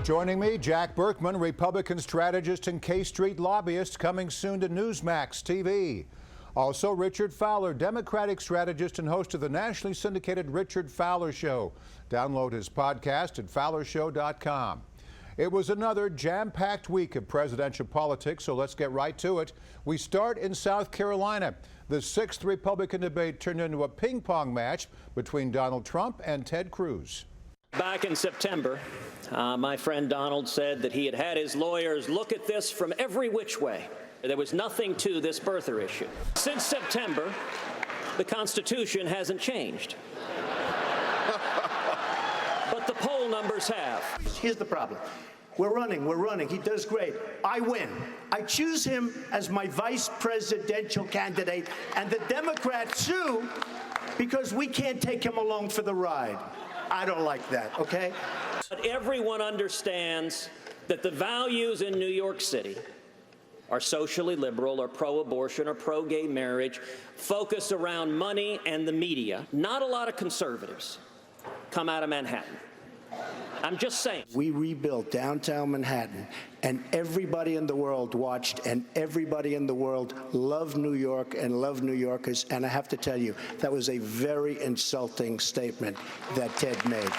Joining me, Jack Burkman, Republican strategist and K Street lobbyist, coming soon to Newsmax TV. Also, Richard Fowler, Democratic strategist and host of the nationally syndicated Richard Fowler Show. Download his podcast at fowlershow.com. It was another jam-packed week of presidential politics, so let's get right to it. We start in South Carolina. The 6th Republican debate turned into a ping-pong match between Donald Trump and Ted Cruz. Back in September, my friend Donald said that he had had his lawyers look at this from every which way. There was nothing to this birther issue. Since September, the Constitution hasn't changed. But the poll numbers have. Here's the problem. We're running. He does great. I win. I choose him as my vice presidential candidate, and the Democrats sue because we can't take him along for the ride. I don't like that, okay? But everyone understands that the values in New York City are socially liberal or pro-abortion or pro-gay marriage, focus around money and the media. Not a lot of conservatives come out of Manhattan. I'm just saying. We rebuilt downtown Manhattan, and everybody in the world watched, and everybody in the world loved New York and loved New Yorkers. And I have to tell you, that was a very insulting statement that Ted made.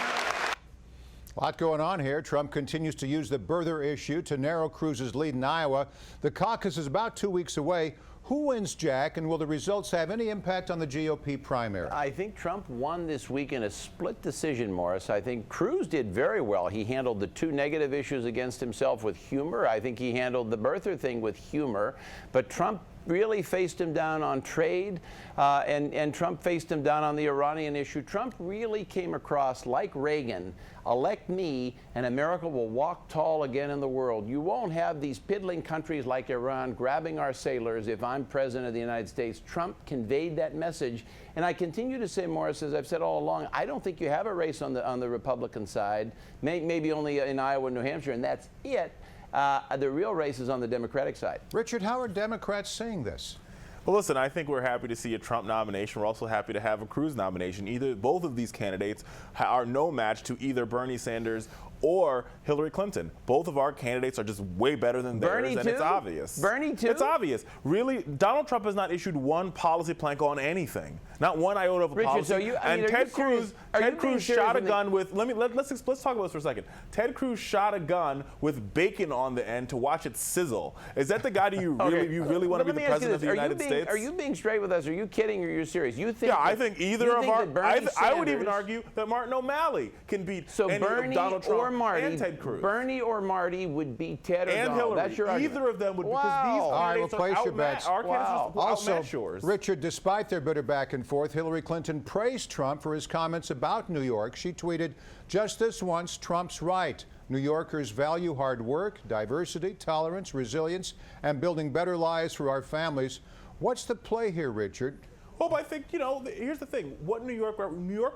A lot going on here. Trump continues to use the birther issue to narrow Cruz's lead in Iowa. The caucus is about 2 weeks away. Who wins, Jack, and will the results have any impact on the GOP primary? I think Trump won this week in a split decision, Morris. I think Cruz did very well. He handled the 2 negative issues against himself with humor. I think he handled the birther thing with humor. But Trump really faced him down on trade, and Trump faced him down on the Iranian issue. Trump really came across like Reagan: elect me and America will walk tall again in the world. You won't have these piddling countries like Iran grabbing our sailors if I'm president of the United States. Trump conveyed that message, and I continue to say, Morris, as I've said all along, I don't think you have a race on the Republican side, maybe only in Iowa and New Hampshire, and that's it. The real race is on the Democratic side. Richard, how are Democrats seeing this? Well, listen, I think we're happy to see a Trump nomination. We're also happy to have a Cruz nomination. Both of these candidates are no match to either Bernie Sanders or Hillary Clinton. Both of our candidates are just way better than theirs, and it's obvious. Bernie too? It's obvious. Really, Donald Trump has not issued one policy plank on anything. Not one iota of a policy. So Ted Cruz shot a gun with, let's talk about this for a second. Ted Cruz shot a gun with bacon on the end to watch it sizzle. Is that the guy that you really want to be the president of the United States? Are you being straight with us? Are you kidding or are you serious? You think? Yeah, I think either of our. I would even argue that Martin O'Malley can beat any of Donald Trump and Ted Cruz. Bernie or Marty would beat Ted or and Donald. Hillary. That's your argument. Either of them would, wow. because these All right, candidates we'll place are your bets. Our candidates Also, outmatch yours. Richard, despite their bitter back and forth, Hillary Clinton praised Trump for his comments about New York. She tweeted, "Just this once, Trump's right. New Yorkers value hard work, diversity, tolerance, resilience, and building better lives for our families." What's the play here, Richard? Well, I think, here's the thing. What New York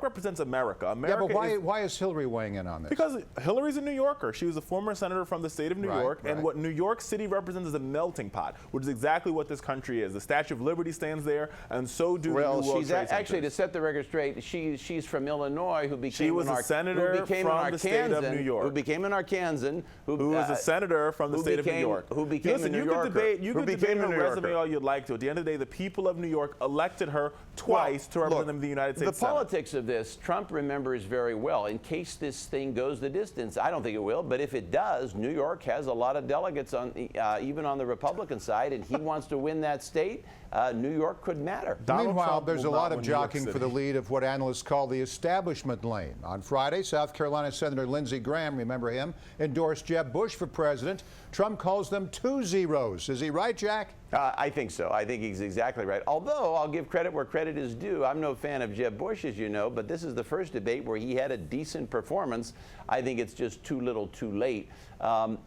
represents America. Yeah, but why is Hillary weighing in on this? Because Hillary's a New Yorker. She was a former senator from the state of New York. And what New York City represents is a melting pot, which is exactly what this country is. The Statue of Liberty stands there, and so do the New World Trade Centers. Actually, to set the record straight, she's from Illinois, who became she was a senator from the state of New York. Who became an Arkansan. Who was a senator from the state of New York. Who became a New Yorker. You could debate her resume all you'd like to. At the end of the day, the people of New York elected her twice to represent them in the United States Senate. The politics of this, Trump remembers very well. In case this thing goes the distance, I don't think it will, but if it does, New York has a lot of delegates on even on the Republican side, and he wants to win that state. New York could matter. Meanwhile, there's a lot of jockeying for the lead of what analysts call the establishment lane. On Friday, South Carolina Senator Lindsey Graham, remember him, endorsed Jeb Bush for president. Trump calls them 2 zeros. Is he right, Jack? I think so. I think he's exactly right. Although, I'll give credit where credit is due. I'm no fan of Jeb Bush, as you know, but this is the first debate where he had a decent performance. I think it's just too little too late.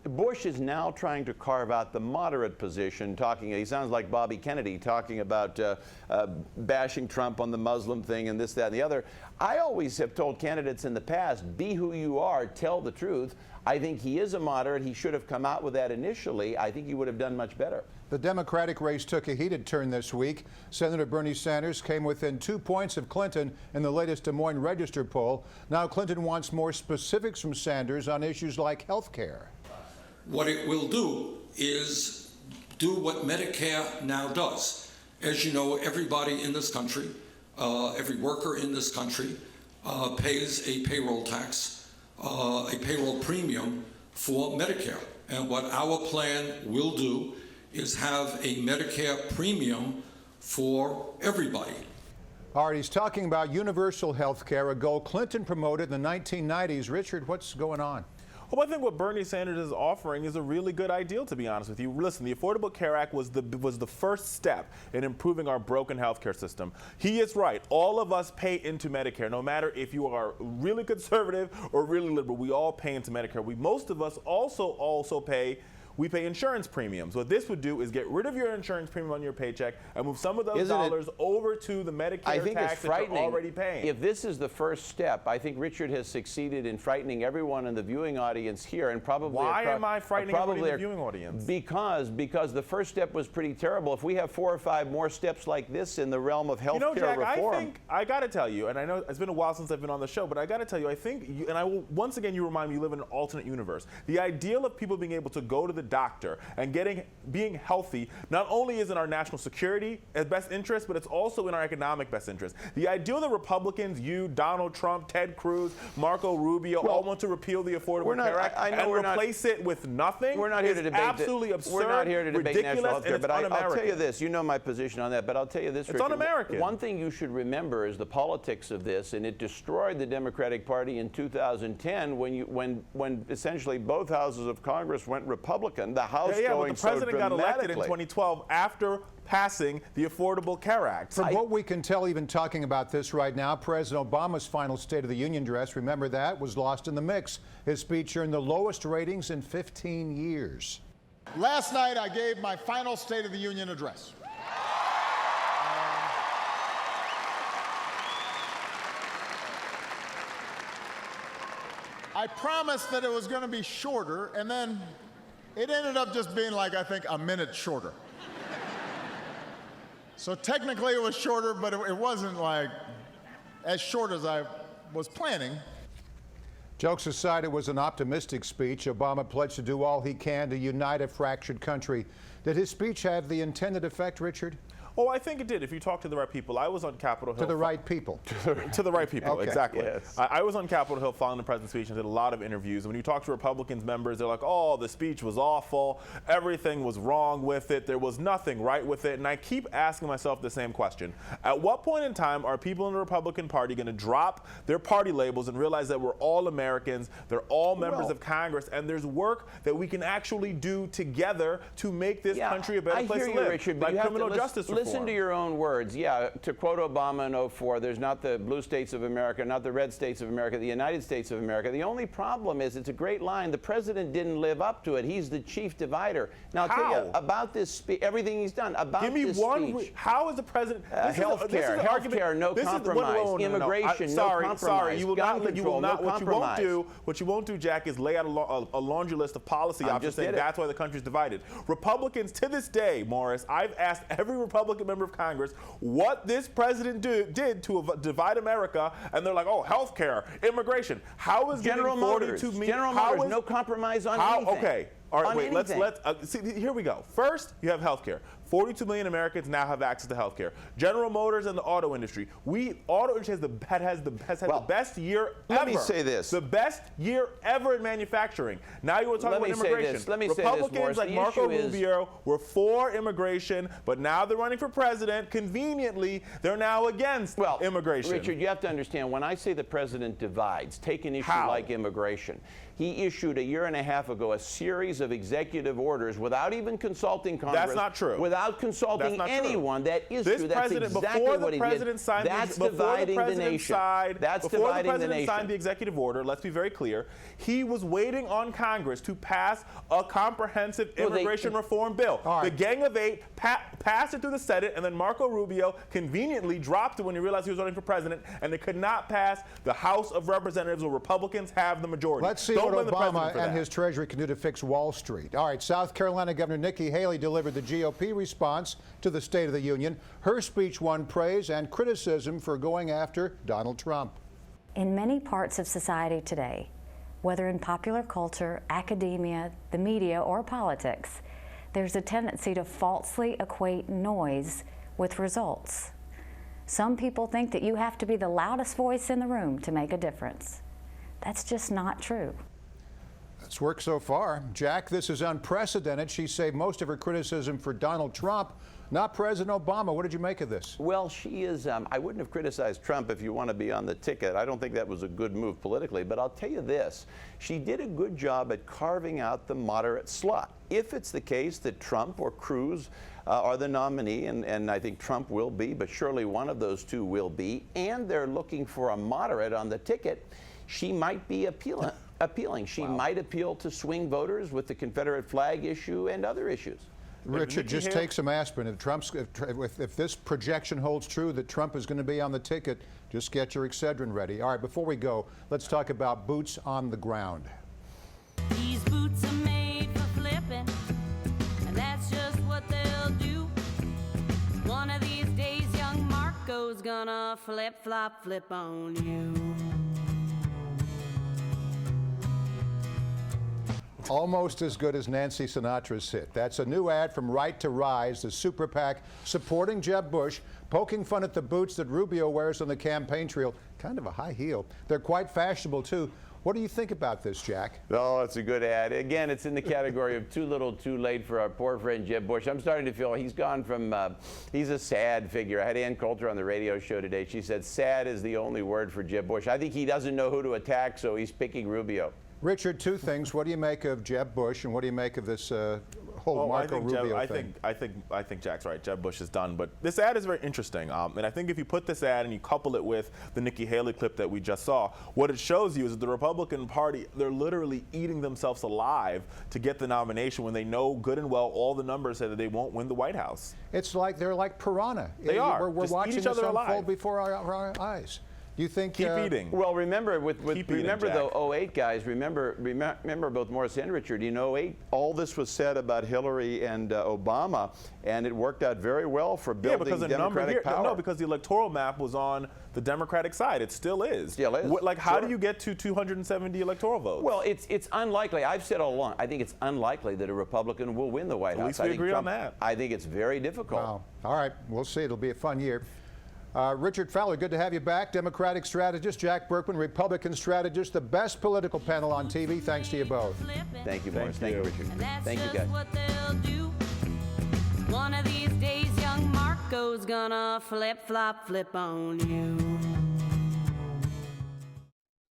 Bush is now trying to carve out the moderate position, he sounds like Bobby Kennedy, talking about bashing Trump on the Muslim thing and this, that, and the other. I always have told candidates in the past, be who you are, tell the truth. I think he is a moderate. He should have come out with that initially. I think he would have done much better. The Democratic race took a heated turn this week. Senator Bernie Sanders came within 2 points of Clinton in the latest Des Moines Register poll. Now Clinton wants more specifics from Sanders on issues like health care. What it will do is do what Medicare now does. As you know, everybody in this country, every worker in this country pays a payroll tax, a payroll premium for Medicare. And what our plan will do is have a Medicare premium for everybody. All right, he's talking about universal health care, a goal Clinton promoted in the 1990s. Richard, what's going on? Well, I think what Bernie Sanders is offering is a really good ideal, to be honest with you. Listen, the Affordable Care Act was the first step in improving our broken healthcare system. He is right. All of us pay into Medicare, no matter if you are really conservative or really liberal. We all pay into Medicare. Most of us also pay. We pay insurance premiums. What this would do is get rid of your insurance premium on your paycheck and move some of those dollars over to the Medicare tax that you're already paying. If this is the first step, I think Richard has succeeded in frightening everyone in the viewing audience here, and probably why am I frightening everybody in the viewing audience? Because the first step was pretty terrible. If we have 4 or 5 more steps like this in the realm of health care reform, I got to tell you, and I know it's been a while since I've been on the show, but I got to tell you, I think, and I will once again, you remind me, you live in an alternate universe. The ideal of people being able to go to the doctor and being healthy not only is in our national security best interest, but it's also in our economic best interest. The ideal that Republicans, you, Donald Trump, Ted Cruz, Marco Rubio, all want to repeal the Affordable Care Act and replace it with nothing. We're not here to debate. Absolutely absurd. We're not here to debate national health care. But I'll tell you this. You know my position on that. But I'll tell you this. It's un-American. One thing you should remember is the politics of this, and it destroyed the Democratic Party in 2010 when essentially both houses of Congress went Republican. The House going so The president got elected in 2012 after passing the Affordable Care Act. From what we can tell, even talking about this right now, President Obama's final State of the Union address, remember that, was lost in the mix. His speech earned the lowest ratings in 15 years. Last night, I gave my final State of the Union address. I promised that it was going to be shorter, and then it ended up just being like, I think, a minute shorter. So technically it was shorter, but it wasn't like as short as I was planning. Jokes aside, it was an optimistic speech. Obama pledged to do all he can to unite a fractured country. Did his speech have the intended effect, Richard? Oh, I think it did. If you talk to the right people, I was on Capitol Hill. To the right people. To the right people, okay. Exactly. Yes. I was on Capitol Hill following the president's speech and did a lot of interviews. And when you talk to Republicans members, they're like, oh, the speech was awful. Everything was wrong with it. There was nothing right with it. And I keep asking myself the same question. At what point in time are people in the Republican Party going to drop their party labels and realize that we're all Americans, they're all members of Congress, and there's work that we can actually do together to make this country a better place to live? Richard, like criminal justice reform. Listen to your own words. Yeah, to quote Obama in 2004, there's not the blue states of America, not the red states of America, the United States of America. The only problem is, it's a great line, the president didn't live up to it. He's the chief divider. Now, I'll tell you about this speech, everything he's done, about this speech. Give me one, how is the president, health care, no compromise, immigration, no compromise, sorry, you will gun not, control, no compromise. What you won't do, Jack, is lay out a laundry list of policy options saying that's why the country's divided. Republicans, to this day, Morris, I've asked every Republican member of Congress what this president did to divide America, and they're like, oh, health care, immigration. How is General Motors, no compromise on anything. Okay. All right, wait, anything. let's see, here we go. First, you have health care. 42 million Americans now have access to health care. General Motors and the auto industry. Auto industry has the best year ever. Let me say this. The best year ever in manufacturing. Now you want to talk about immigration. Let me say this, Republicans like Marco Rubio were for immigration, but now they're running for president. Conveniently, they're now against immigration. Richard, you have to understand, when I say the president divides, take an issue like immigration. He issued a year and a half ago a series of executive orders without even consulting Congress. That's not true. without consulting anyone. That is this true. That's exactly what he did. That's dividing the nation. That's dividing the nation. Signed the executive order, let's be very clear, he was waiting on Congress to pass a comprehensive immigration reform bill. The Gang of Eight passed it through the Senate, and then Marco Rubio conveniently dropped it when he realized he was running for president, and it could not pass the House of Representatives where Republicans have the majority. Let's see what Obama and his Treasury can do to fix Wall Street. All right, South Carolina Governor Nikki Haley delivered the GOP response to the State of the Union. Her speech won praise and criticism for going after Donald Trump. In many parts of society today, whether in popular culture, academia, the media, or politics, there's a tendency to falsely equate noise with results. Some people think that you have to be the loudest voice in the room to make a difference. That's just not true. It's worked so far. Jack, this is unprecedented. She saved most of her criticism for Donald Trump, not President Obama. What did you make of this? Well, she is, I wouldn't have criticized Trump if you want to be on the ticket. I don't think that was a good move politically, but I'll tell you this. She did a good job at carving out the moderate slot. If it's the case that Trump or Cruz are the nominee, and I think Trump will be, but surely one of those two will be, and they're looking for a moderate on the ticket, she might be appealing. She might appeal to swing voters with the Confederate flag issue and other issues. Richard, just take some aspirin. If this projection holds true that Trump is going to be on the ticket, just get your Excedrin ready. All right, before we go, let's talk about boots on the ground. These boots are made for flipping, and that's just what they'll do. One of these days, young Marco's gonna flip, flop, flip on you. Almost as good as Nancy Sinatra's hit. That's a new ad from Right to Rise, the super PAC supporting Jeb Bush, poking fun at the boots that Rubio wears on the campaign trail. Kind of a high heel. They're quite fashionable, too. What do you think about this, Jack? Oh, it's a good ad. Again, it's in the category of too little, too late for our poor friend Jeb Bush. I'm starting to feel he's gone from, he's a sad figure. I had Ann Coulter on the radio show today. She said sad is the only word for Jeb Bush. I think he doesn't know who to attack, so he's picking Rubio. Richard, two things. What do you make of Jeb Bush, and what do you make of this whole Marco Rubio thing? I think Jack's right. Jeb Bush is done. But this ad is very interesting. And I think if you put this ad and you couple it with the Nikki Haley clip that we just saw, what it shows you is that the Republican Party, they're literally eating themselves alive to get the nomination when they know good and well all the numbers say that they won't win the White House. It's like they're like piranha. They are. We're watching this unfold before our eyes. You think keep eating? Well, remember the 08 guys. Remember both Morris and Richard. In 08, all this was said about Hillary and Obama, and it worked out very well for building Democratic power. No, because the electoral map was on the Democratic side. It still is. Still is. Like, how do you get to 270 electoral votes? Well, it's unlikely. I've said all along. I think it's unlikely that a Republican will win the White House. At least we agree on that. I think it's very difficult. Wow. All right, we'll see. It'll be a fun year. Richard Fowler, good to have you back. Democratic strategist, Jack Burkman, Republican strategist, the best political panel on TV. Thanks to you both. Thank you, Morris. Thank you, Richard. Thank you, guys. What they'll do. One of these days, young Marco's gonna flip, flop, flip on you.